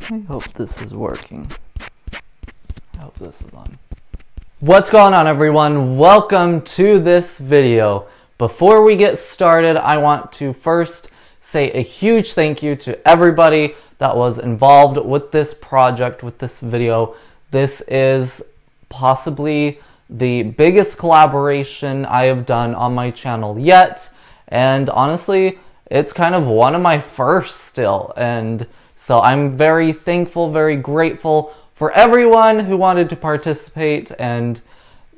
I hope this is working. I hope this is on. What's going on, everyone? Welcome to this video. Before we get started, I want to first say a huge thank you to everybody that was involved with this project, with this video. This is possibly the biggest collaboration I have done on my channel yet, and honestly, it's kind of one of my first still, and so I'm very thankful, very grateful for everyone who wanted to participate, and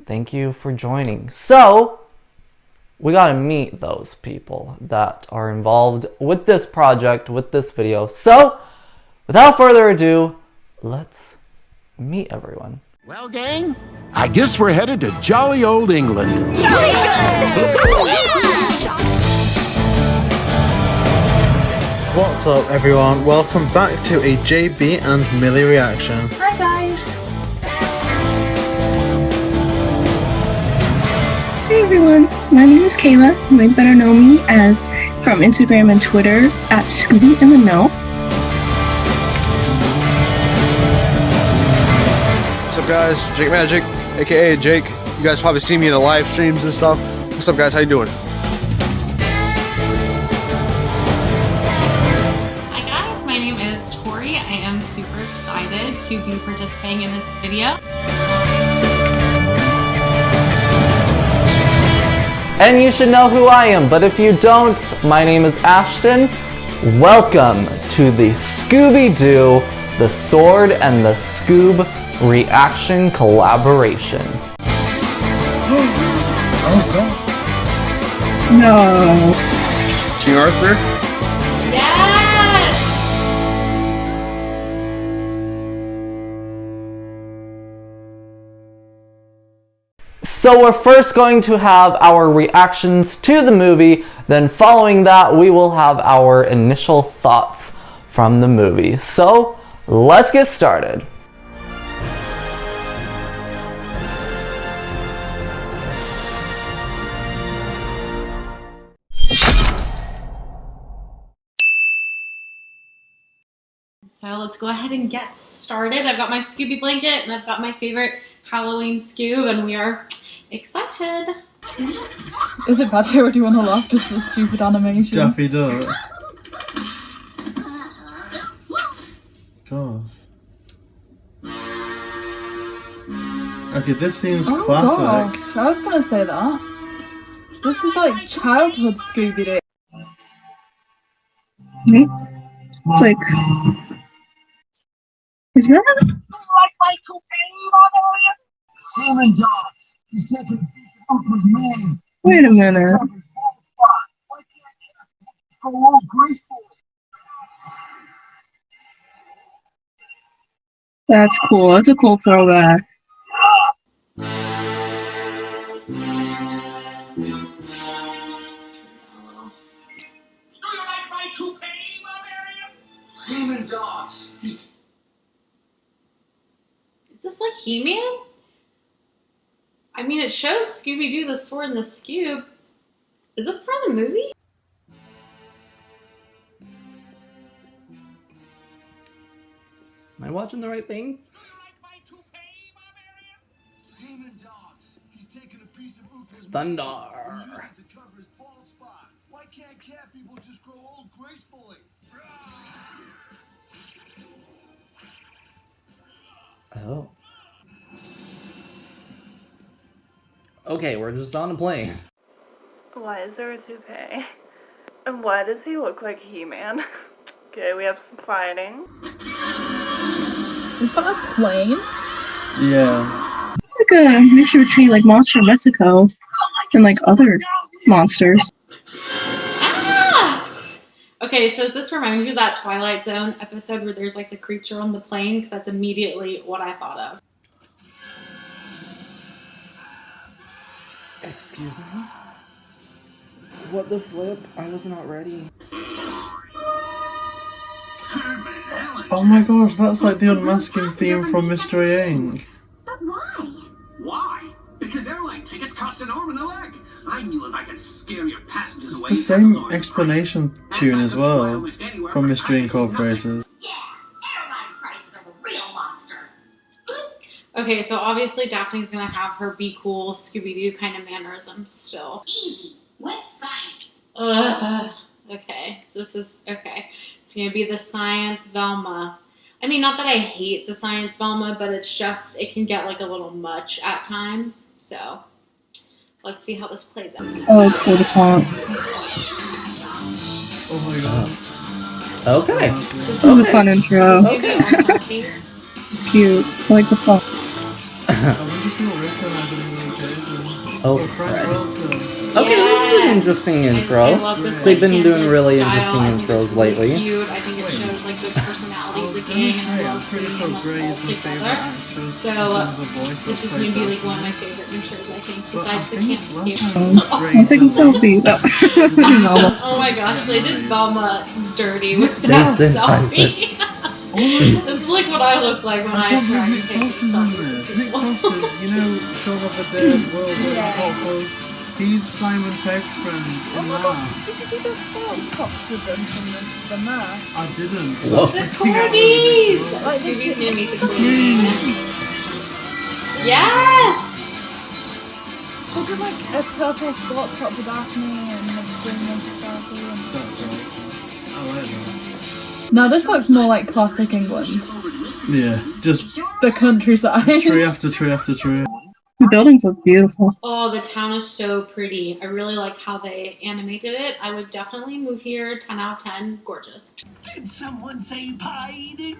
thank you for joining. So, we gotta meet those people that are involved with this project, with this video. So, without further ado, let's meet everyone. Well, gang, I guess we're headed to jolly old England. Jolly good! What's up, everyone? Welcome back to a JB and Millie reaction. Hi guys! Hey everyone, my name is Kayla. You might better know me as from Instagram and Twitter at Scooby in the Know. What's up, guys? Jake Magic, aka Jake. You guys probably see me in the live streams and stuff. What's up, guys? How you doing? Hi guys, my name is Tori. I am super excited to be participating in this video. And you should know who I am, but if you don't, my name is Ashton. Welcome to the Scooby-Doo, the Sword and the Scoob reaction collaboration. Oh gosh. No. King Arthur? Yes! So we're first going to have our reactions to the movie, then following that we will have our initial thoughts from the movie. So let's get started. So let's go ahead and get started. I've got my Scooby blanket and I've got my favorite Halloween Scoob, and we are excited. Is it bad here or do you want to laugh just at the stupid animation? Daffy Duck. God. Okay, this seems classic. Gosh, I was gonna say that. This is like childhood Scooby-Doo. It's like, is that? Like my toupee, mother? Demon dogs. He's taking a piece of Oprah's name. Wait a minute. Why can't I go all gracefully? That's cool. That's a cool throwback. Demon dogs. Is this like He-Man? I mean, it shows Scooby-Doo, the Sword and the Scoob. Is this part of the movie? Am I watching the right thing? Demon dogs. He's taking a piece of Oprah's Thunder. name and used it to cover his bald spot. Why can't cat people just grow old gracefully? Oh. Okay, we're just on a plane. Why is there a toupee? And why does he look like He-Man? Okay, we have some fighting. Is that a plane? Yeah. It's like a mixture between like Monster of Mexico and like other monsters. Ah! Okay, so does this remind you of that Twilight Zone episode where there's like the creature on the plane? Because that's immediately what I thought of. Excuse me? What the flip? I was not ready. Oh my gosh, that's like the unmasking theme from Mystery Inc. But why? Why? Because airline tickets cost an arm and a leg. I knew if I could scare your passengers away. The same explanation tune as well from Mystery Incorporated. Yeah, airline Okay, so obviously Daphne's gonna have her be cool Scooby-Doo kind of mannerisms still. Easy. With science. Ugh. Okay, so this is, okay. It's gonna be the science Velma. I mean, not that I hate the science Velma, but it's just, it can get like a little much at times. So, let's see how this plays out. Oh, it's cool to count. Oh my god. Okay. This This is a fun intro. This is gonna be all selfies. It's cute. I like the font. I wonder if you'll recognize any of the occasions. Oh, Frank right. Welker. Okay, this is an interesting intro. I love this, They've been like, doing really style. interesting I think it's intros really lately. Cute. I think it shows like the personality of the gang, and I I'm love pretty seeing sure them Grey all is my together. favourite actress. So this is gonna be like one of my favorite intros, I think, besides the camp skate. I'm taking selfies. Oh. Oh my gosh, they did Velma dirty with that This is selfie. This is like what I look like when I try to take selfies with Nick people. Foster's, you know, Shaun of the Dead, World War Hot Fuzz. He's Simon Pegg's friend in that. Did you see those photos popped with them from the mask? I didn't. Whoa. The Scoobies! Scoobies gonna meet the Queen. Yes! They did like a purple sports top for Daphne and like green one for Sharpie. That's right. I like that. No, this looks more like classic England. Yeah, just The countryside. tree after tree after tree. The buildings look beautiful. Oh, the town is so pretty. I really like how they animated it. I would definitely move here. 10 out of 10. Gorgeous. Did someone say hiding?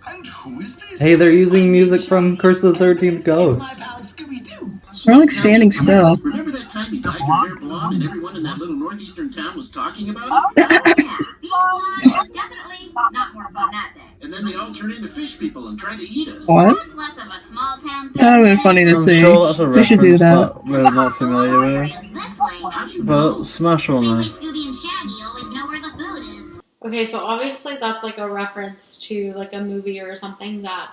And who is this? Hey, they're using music from Curse of the 13th Ghost. My pal Scooby-Doo. We're like standing still. Remember that time you dyed your hair blonde and everyone in that little northeastern town was talking about it? Yeah, being blonde was definitely not more fun that day. And then they all turned into fish people and tried to eat us. What? That's less of a small town thing. That would have been funny to I'm see. sure that's a We should do reference that. that we're not familiar with. Areas this way. But smash one Same way then. Scooby and Shaggy always know where the food is. Okay, so obviously that's like a reference to like a movie or something that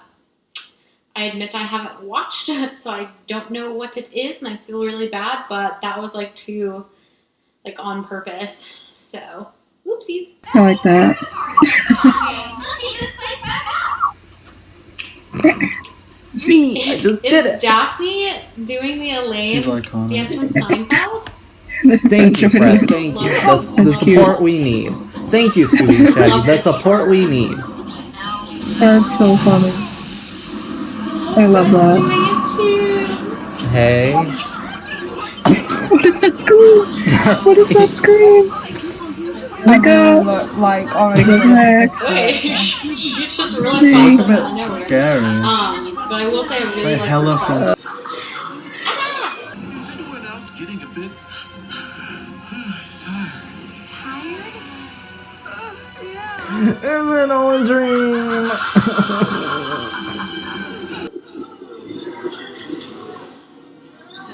I admit I haven't watched it, so I don't know what it is, and I feel really bad, but that was like too, like on purpose, so oopsies. I like that. I just did Is it. Daphne doing the Elaine She's iconic. dance from Seinfeld? Thank you, Fred. Thank you. The That's support we need. Thank you, Scooby and Shaggy. The support we need. That's so funny. I love that. Doing it too. Hey. What is that scream? What is that scream? I go. Look like orange. Next. Okay, she just really See. pops It's a up out of bit nowhere. scary. But I will say I really Like like hella her from. Is anyone else getting a bit Is it all a dream?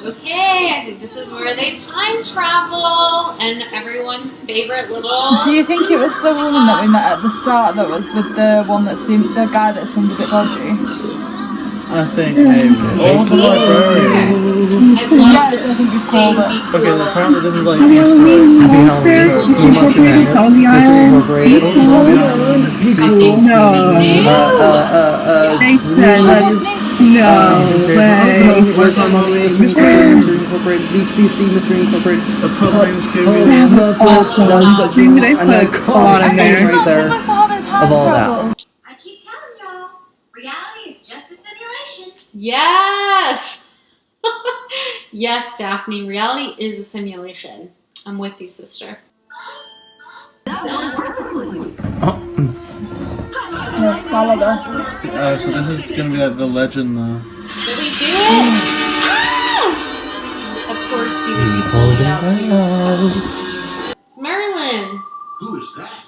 Okay, I think this is where they time travel and everyone's favorite little. Do you think it was the woman that we met at the start that was the one that seemed, the guy that seemed a bit dodgy? I think maybe. Or the librarian. I Yes, love I think you called it. Okay, apparently this is like Happy Easter egg. Halloween, Happy monster. Halloween. Mr. Incorporated's on the island. Incorporated. Be cool. Be cool. No. They said let's. No way. Where's my mommy? Mr. Incorporated. Beach Beastie, Mr. Incorporated. The pub named Scooby. That was awesome. Maybe they put a lot in there. Right there. Of all that. I keep telling y'all, reality is just a simulation. Yes! Yes, Daphne, reality is a simulation. I'm with you, sister. Yes, Gallagher. So this is gonna be like the legend now. Did we do it? Ah! Of course he would be pulled out too. It's Merlin. Who is that?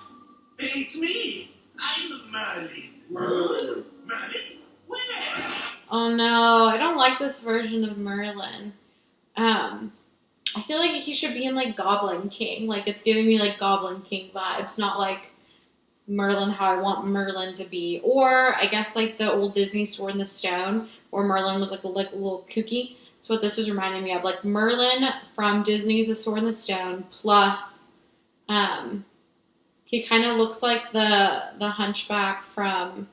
It's me. I'm Merlin. Merlin? Where? Oh no, I don't like this version of Merlin. I feel like he should be in like Goblin King. Like it's giving me like Goblin King vibes, not like Merlin how I want Merlin to be. Or I guess like the old Disney Sword in the Stone, where Merlin was like a little kooky. That's what this was reminding me of. Like Merlin from Disney's The Sword in the Stone plus he kind of looks like the hunchback from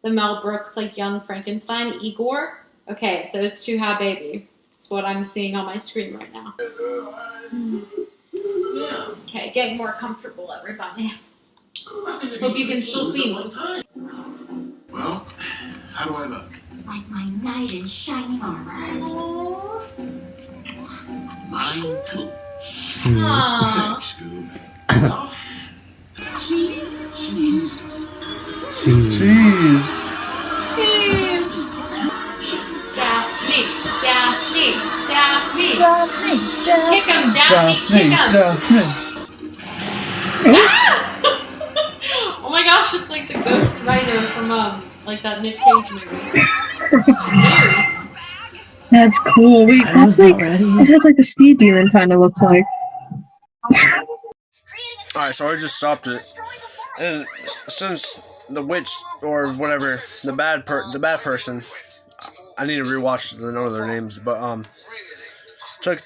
the Mel Brooks like young Frankenstein, Igor. Okay, those two have baby. That's what I'm seeing on my screen right now. Okay, getting more comfortable, everybody. Hope you can still see me. Well, how do I look? Like my knight in shining armor. Mine too. Aww. Thanks, Scoob. Well, Jesus. Jeez. Please. Daphne, Daphne, Daphne. Daphne, Daphne. Kick him, Daphne, kick him. Daphne. Oh my gosh, it's like the Ghost Rider from like that Nick Cage movie. Scary. That's cool. Wait, that's like this has like the speed demon kind of looks like. Alright, so I just stopped it. And since the witch or whatever, the bad person, I need to rewatch to know their names, but took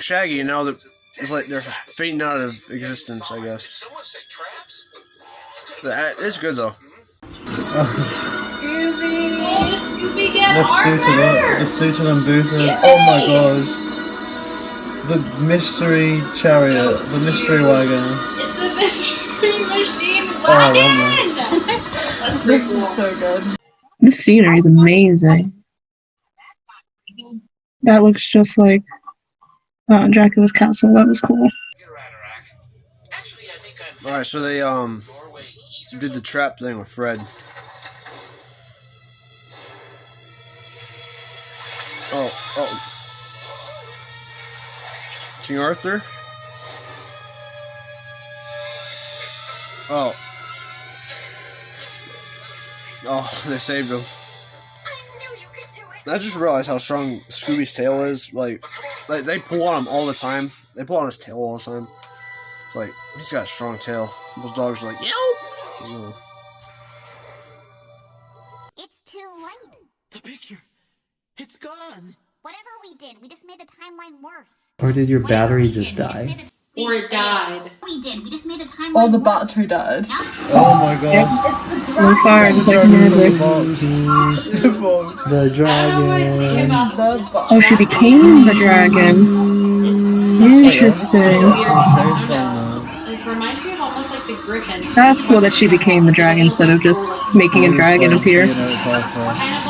Shaggy, and now it's like they're fading out of existence, I guess. It's good though. Scooby. Oh, Scooby, get The suit of them booted. Oh my gosh. The mystery chariot, So the mystery wagon. It's a mystery machine I wagon. love That's pretty This cool. is so good. The scenery is amazing. That looks just like Dracula's castle. That was cool. Alright, so they did the trap thing with Fred. Oh. King Arthur? Oh, they saved him. I just realized how strong Scooby's tail is. Like they pull on him all the time. They pull on his tail all the time. It's like, he's got a strong tail. Those dogs are like, yo! It's too late. The picture. It's gone. Whatever we did, we just made the timeline worse. Or did your battery just die? Or it died. We just made the timeline Oh, the worse. battery died. Oh my gosh. It's the Blue dragon. fire, just like magic. The box. The I don't know what I think dragon. about The box. Oh, she became the dragon. Interesting. It reminds me of almost like the griffin. That's cool that she became the dragon instead of just making a dragon appear. Kind of a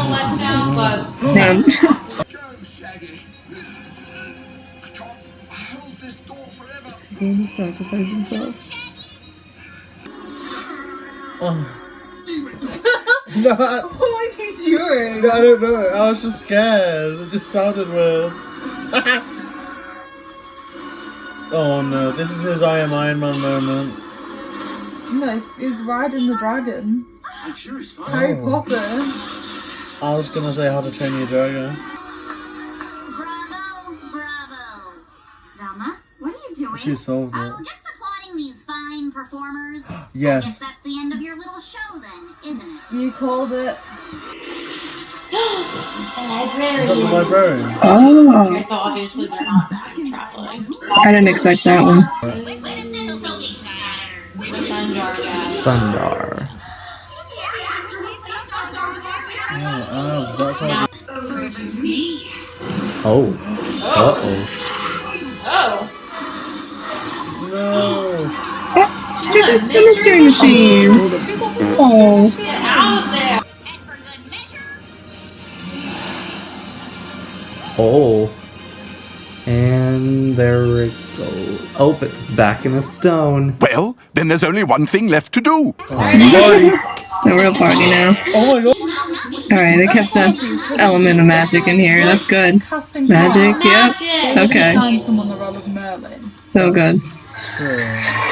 letdown, but Damn. Shaggy. I can't hold this door forever. Going to sacrifice himself. Oh. No, What are you doing? I don't know. I was just scared. It just sounded weird. Oh no, this is his I Am Iron Man moment. No, he's riding the dragon. I'm sure he's fine. Harry Oh. Potter. I was gonna say How to Train Your Dragon. Bravo. Velma, what are you doing? She solved it. Oh, just applauding these fine performers. I guess Yes. that's the end of your little show then, isn't it? You called it. the librarian. Is that the librarian? Oh, Okay, so obviously they're not time traveling. I didn't expect that one. The sun jar guy. Thundar. Oh, that's why. Oh. Uh-oh. Oh. No. The mystery machine. Oh, Get out of there. Oh. And there it goes. Oh, it's back in a stone. Well, then there's only one thing left to do. the real party now. Oh my god. Alright, they kept the element of magic in here. That's good. Casting Magic, cards. yep. Magic. Okay. Assign someone the role of Merlin. So good.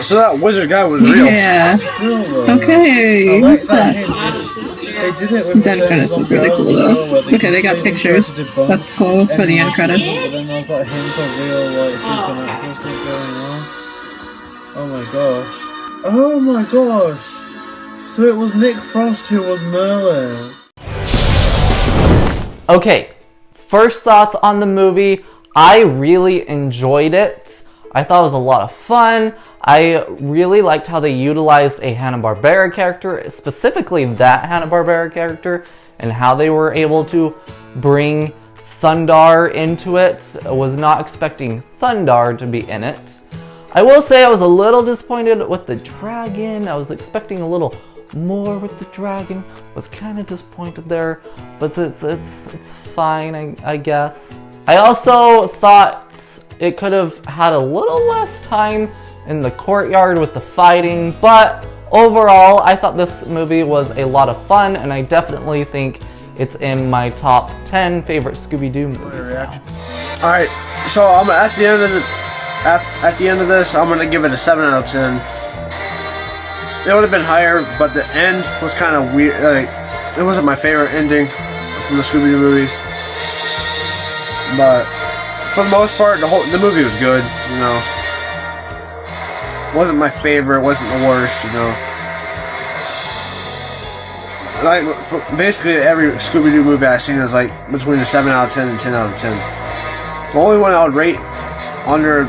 So that wizard guy was real. Yeah. Still though. Okay. I like that That- hint. Not its sister. They did it with These the end credits look zombie really cool island as well, where though. Okay, they got they pictures. interpreted both That's cool for the end credits. But then there's that hint of real like supernatural stuff going on. Oh my gosh. Oh my gosh. So it was Nick Frost who was Merlin. Okay, first thoughts on the movie. I really enjoyed it. I thought it was a lot of fun. I really liked how they utilized a Hanna-Barbera character, specifically that Hanna-Barbera character, and how they were able to bring Thundar into it. I was not expecting Thundar to be in it. I will say I was a little disappointed with the dragon. I was expecting a little more with the dragon. Was kind of disappointed there, but it's fine, I guess. I also thought it could have had a little less time in the courtyard with the fighting, but overall, I thought this movie was a lot of fun, and I definitely think it's in my top 10 favorite Scooby-Doo movies now. Alright, so I'm at the end of this, I'm gonna give it a 7 out of 10. It would have been higher, but the end was kind of weird. Like, it wasn't my favorite ending from the Scooby-Doo movies. But for the most part, the movie was good. You know, wasn't my favorite. Wasn't the worst. You know, like basically every Scooby-Doo movie I've seen is like between a 7 out of 10 and 10 out of 10. The only one I would rate under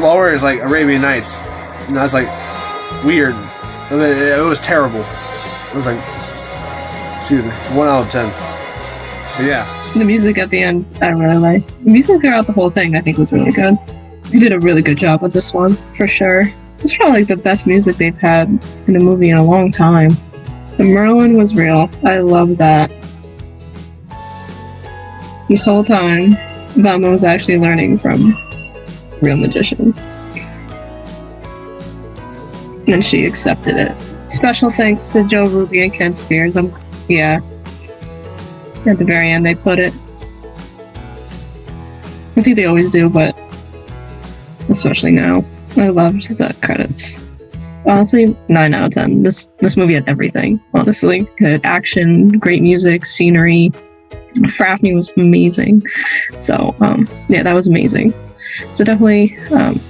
lower is like Arabian Nights, and that's like weird. It was terrible. It was like, excuse me, 1 out of 10. But yeah. The music at the end, I really like. The music throughout the whole thing, I think, was really good. They did a really good job with this one, for sure. It's probably like the best music they've had in a movie in a long time. The Merlin was real. I love that. This whole time, Velma was actually learning from a real magician. And she accepted it. Special thanks to Joe Ruby and Ken Spears. Yeah. At the very end, they put it. I think they always do, but especially now. I loved the credits. Honestly, 9 out of 10. This movie had everything, honestly. Good action, great music, scenery. Fafney was amazing. So, yeah, that was amazing. So definitely gonna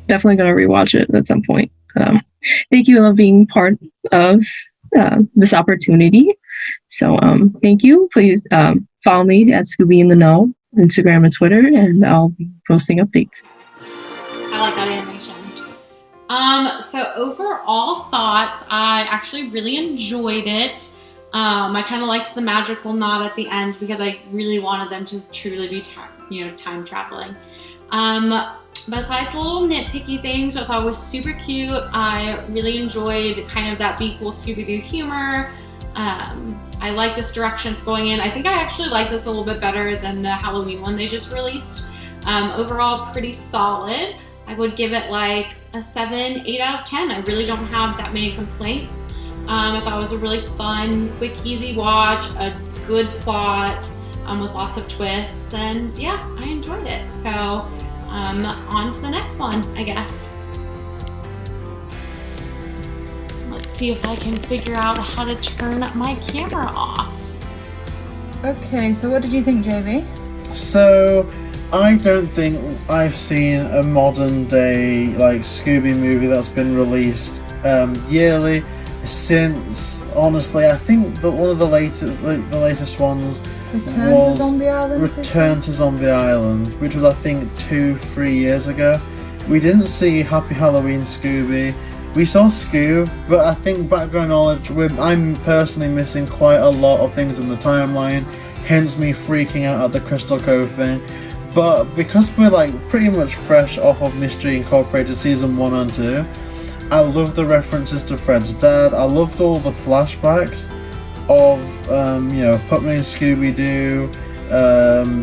rewatch it at some point. Thank you for being part of this opportunity. So, thank you. Please follow me at Scooby in the Know, Instagram and Twitter, and I'll be posting updates. I like that animation. So overall thoughts, I actually really enjoyed it. I kind of liked the magical nod at the end because I really wanted them to truly be, time traveling. Besides little nitpicky things, I thought was super cute. I really enjoyed kind of that Be Cool Scooby-Doo humor. I like this direction it's going in. I think I actually like this a little bit better than the Halloween one they just released. Overall, pretty solid. I would give it like a 7, 8 out of 10. I really don't have that many complaints. I thought it was a really fun, quick, easy watch, a good plot with lots of twists, and yeah, I enjoyed it. So on to the next one, I guess. Let's see if I can figure out how to turn my camera off. Okay, so what did you think, JV? So, I don't think I've seen a modern day like Scooby movie that's been released yearly since, honestly, I think that one of the latest ones was Return to Zombie Island, which was I think 2-3 years ago. We didn't see Happy Halloween Scooby. We saw Scoob, but I think background knowledge, I'm personally missing quite a lot of things in the timeline, hence me freaking out at the Crystal Cove thing. But because we're like pretty much fresh off of Mystery Incorporated Season 1 and 2, I love the references to Fred's dad. I loved all the flashbacks of, Pupman and Scooby-Doo,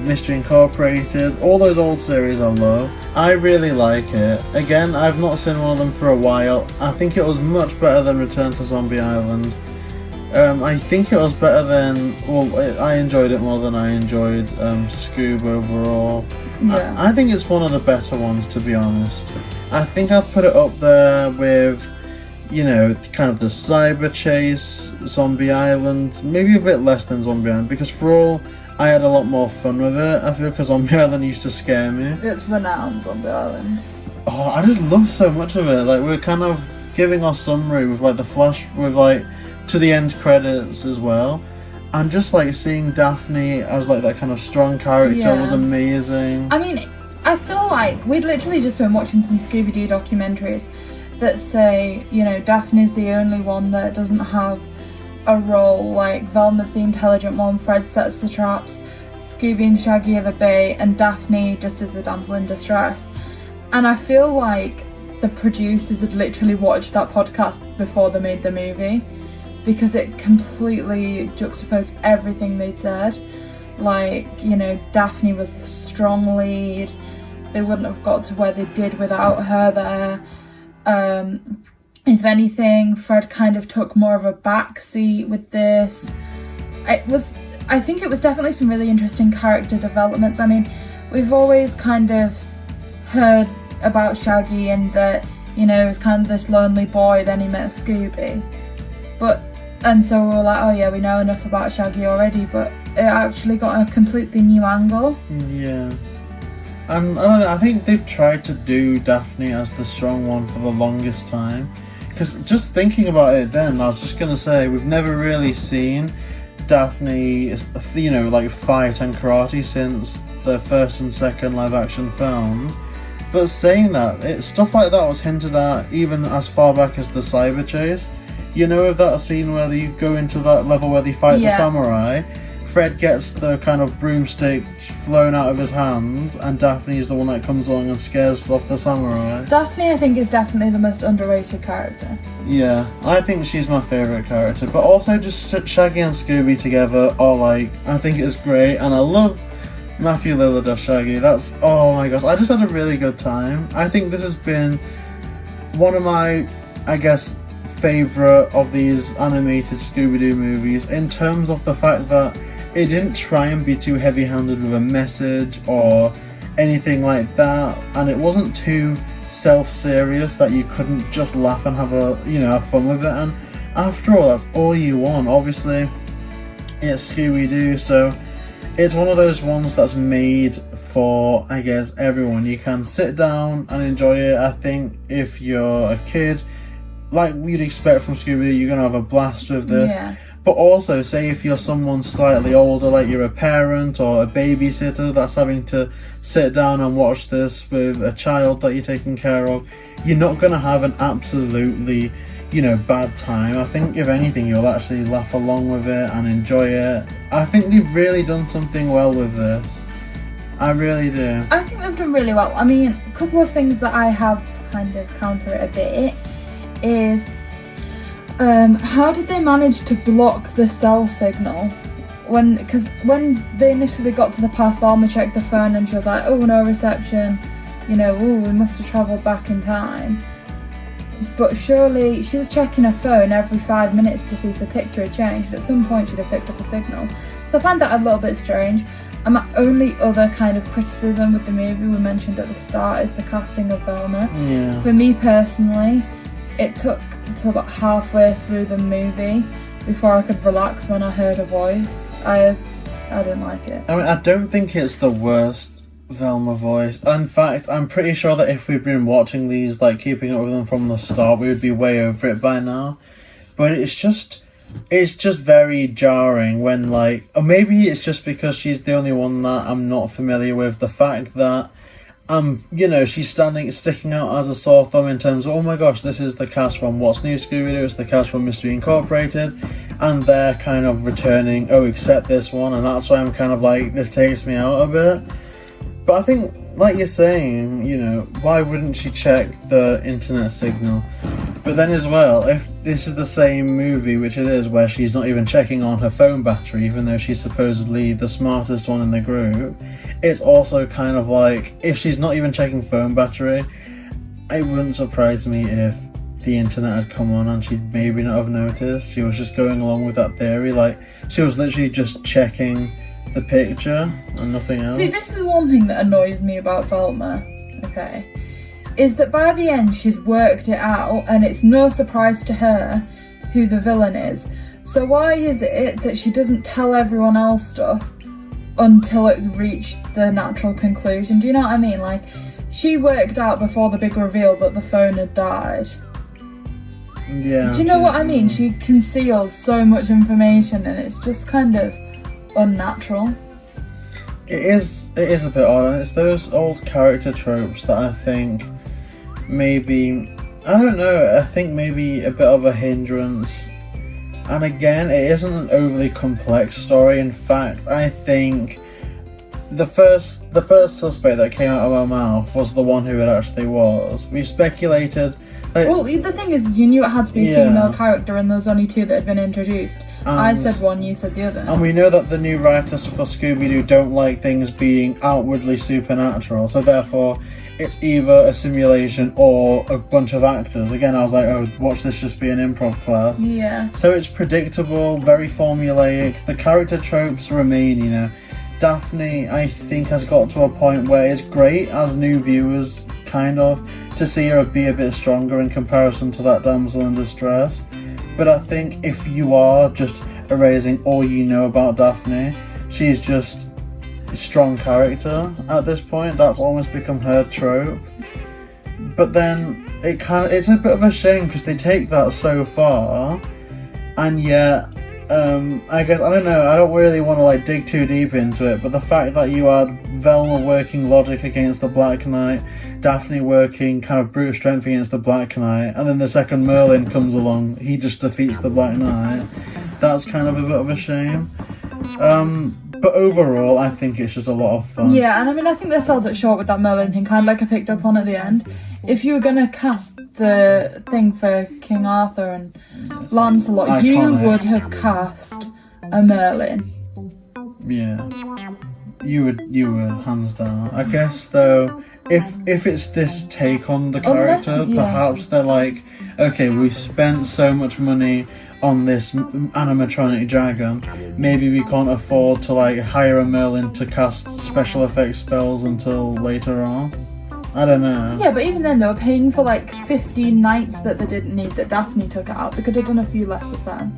Mystery Incorporated, all those old series I love. I really like it. Again, I've not seen one of them for a while. I think it was much better than Return to Zombie Island. I think it was better than, I enjoyed it more than I enjoyed Scoob overall. Yeah. I think it's one of the better ones, to be honest. I think I'd put it up there with, kind of the Cyber Chase, Zombie Island, maybe a bit less than Zombie Island, because for all, I had a lot more fun with it. I feel because Zombie Island used to scare me. It's renowned, Zombie Island. Oh, I just love so much of it. Like, we're kind of giving our summary with like the flash, with like to the end credits as well, and just like seeing Daphne as like that kind of strong character was amazing. I mean, I feel like we'd literally just been watching some Scooby-Doo documentaries that say, you know, Daphne's the only one that doesn't have a role. Like, Velma's the intelligent one, Fred sets the traps, Scooby and Shaggy are the bait, and Daphne just is the damsel in distress. And I feel like the producers had literally watched that podcast before they made the movie, because it completely juxtaposed everything they'd said. Like, you know, Daphne was the strong lead. They wouldn't have got to where they did without her there. If anything, Fred kind of took more of a backseat with this. I think it was definitely some really interesting character developments. I mean, we've always kind of heard about Shaggy and that, you know, he was kind of this lonely boy, then he met Scooby. And so we were like, oh yeah, we know enough about Shaggy already, but it actually got a completely new angle. Yeah. And I don't know, I think they've tried to do Daphne as the strong one for the longest time. Because just thinking about it then, I was just going to say, we've never really seen Daphne, you know, like fight and karate since the first and second live action films. But saying that, stuff like that was hinted at even as far back as the Cyber Chase. You know, of that scene where you go into that level where they fight the samurai, Fred gets the kind of broomstick flown out of his hands, and Daphne's the one that comes along and scares off the samurai. Daphne, I think, is definitely the most underrated character. Yeah, I think she's my favourite character, but also just Shaggy and Scooby together are like, I think it's great, and I love Matthew Lillard as Shaggy. That's, oh my gosh, I just had a really good time. I think this has been one of my, I guess, favourite of these animated Scooby-Doo movies, in terms of the fact that it didn't try and be too heavy-handed with a message or anything like that, and it wasn't too self-serious that you couldn't just laugh and have fun with it. And after all, that's all you want. Obviously, it's Scooby-Doo, so it's one of those ones that's made for, I guess, everyone. You can sit down and enjoy it. I think if you're a kid, like we'd expect from Scooby-Doo, you're going to have a blast with this. Yeah. But also, say if you're someone slightly older, like you're a parent or a babysitter that's having to sit down and watch this with a child that you're taking care of, you're not going to have an absolutely, bad time. I think, if anything, you'll actually laugh along with it and enjoy it. I think they've really done something well with this. I really do. I think they've done really well. I mean, a couple of things that I have to kind of counter it a bit is how did they manage to block the cell signal? Because when they initially got to the past, Velma checked the phone and she was like, oh, no reception, we must have travelled back in time. But surely she was checking her phone every 5 minutes to see if the picture had changed. At some point she'd have picked up a signal. So I find that a little bit strange. And my only other kind of criticism with the movie we mentioned at the start is the casting of Velma. Yeah. For me personally, it took until about halfway through the movie before I could relax when I heard her voice. I didn't like it. I mean, I don't think it's the worst Velma voice. In fact, I'm pretty sure that if we'd been watching these, like keeping up with them from the start, we would be way over it by now. But it's just very jarring when, or maybe it's just because she's the only one that I'm not familiar with. The fact that she's sticking out as a sore thumb in terms of, oh my gosh, this is the cast from What's New Scooby-Doo, it's the cast from Mystery Incorporated, and they're kind of returning, oh, except this one, and that's why I'm kind of like, this takes me out a bit. But I think, like you're saying, why wouldn't she check the internet signal? But then as well, if this is the same movie, which it is, where she's not even checking on her phone battery, even though she's supposedly the smartest one in the group, it's also kind of like, if she's not even checking phone battery, it wouldn't surprise me if the internet had come on and she'd maybe not have noticed. She was just going along with that theory, like, she was literally just checking the picture and nothing else. See, this is one thing that annoys me about Velma, okay, is that by the end she's worked it out and it's no surprise to her who the villain is. So why is it that she doesn't tell everyone else stuff until it's reached the natural conclusion? Do you know what I mean? Like, she worked out before the big reveal that the phone had died. Yeah. Do you know what I mean? She conceals so much information and it's just kind of unnatural. It is a bit odd, and it's those old character tropes that I think maybe, I don't know, I think maybe a bit of a hindrance. And again, it isn't an overly complex story. In fact, I think the first suspect that came out of our mouth was the one who it actually was. We speculated. Well, the thing is, you knew it had to be a female character, and there was only two that had been introduced. I said one, you said the other. And we know that the new writers for Scooby-Doo don't like things being outwardly supernatural, so therefore it's either a simulation or a bunch of actors. Again, I was like, oh, watch this just be an improv class. Yeah. So it's predictable, very formulaic. The character tropes remain, you know. Daphne, I think, has got to a point where it's great as new viewers, kind of, to see her be a bit stronger in comparison to that damsel in distress. But I think if you are just erasing all you know about Daphne, she's just a strong character at this point. That's almost become her trope. But then it's a bit of a shame because they take that so far, and yet I guess, I don't know, I don't really want to like dig too deep into it, but the fact that you had Velma working logic against the Black Knight, Daphne working kind of brute strength against the Black Knight, and then the second Merlin comes along, he just defeats the Black Knight, that's kind of a bit of a shame. But overall, I think it's just a lot of fun. Yeah, and I mean, I think they sold it short with that Merlin thing, kind of like I picked up on at the end. If you were going to cast the thing for King Arthur and Lancelot, you would have cast a Merlin. Yeah. You would, hands down. I guess, though, if it's this take on the character, perhaps they're like, okay, we spent so much money on this animatronic dragon, maybe we can't afford to like hire a Merlin to cast special effects spells until later on. I don't know. Yeah, but even then they were paying for like 15 knights that they didn't need that Daphne took out. They could have done a few less of them.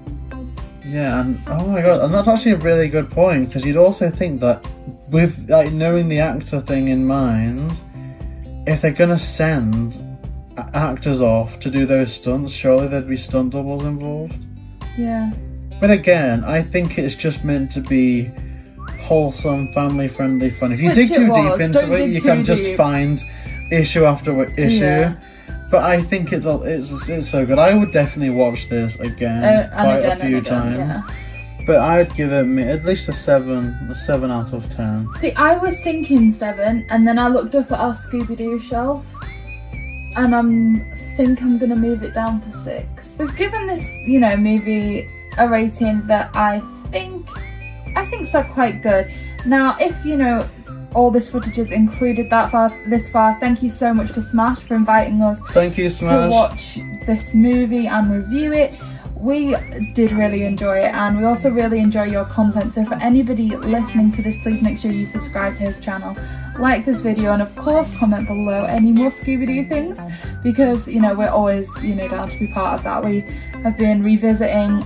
Yeah, and oh my god, and that's actually a really good point, because you'd also think that with like knowing the actor thing in mind, if they're gonna send actors off to do those stunts, surely there'd be stunt doubles involved. Yeah. But again, I think it's just meant to be wholesome, family-friendly fun. If you dig too deep into it, you can just find issue after issue. Yeah. But I think it's so good. I would definitely watch this again quite a few times. Yeah. But I would give it at least a 7 out of 10. See, I was thinking 7, and then I looked up at our Scooby-Doo shelf, and I think I'm gonna move it down to 6. We've given this, movie a rating that I think's quite good. Now, if all this footage is included this far, thank you so much to Smash for inviting us. Thank you, Smash. To watch this movie and review it. We did really enjoy it, and we also really enjoy your content. So for anybody listening to this, please make sure you subscribe to his channel, like this video, and of course comment below any more Scooby-Doo things, because we're always down to be part of that. We have been revisiting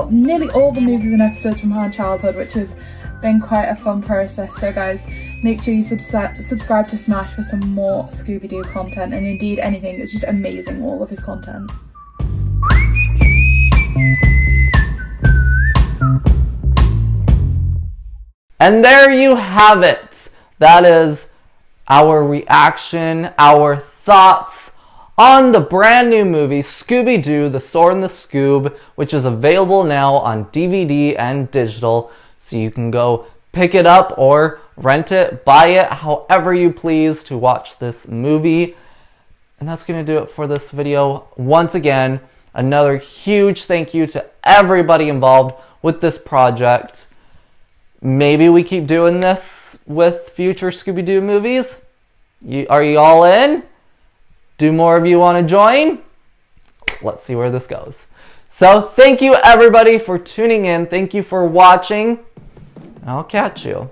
nearly all the movies and episodes from our childhood, which has been quite a fun process. So guys, make sure you subscribe to Smash for some more Scooby-Doo content, and indeed anything. It's just amazing, all of his content. And there you have it. That is our reaction, our thoughts on the brand new movie Scooby-Doo, The Sword and the Scoob, which is available now on DVD and digital. So you can go pick it up or rent it, buy it, however you please to watch this movie. And that's going to do it for this video. Once again, another huge thank you to everybody involved with this project. Maybe we keep doing this with future Scooby-Doo movies. Are you all in? Do more of you want to join? Let's see where this goes. So thank you everybody for tuning in. Thank you for watching. I'll catch you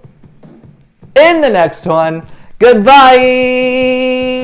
in the next one. Goodbye!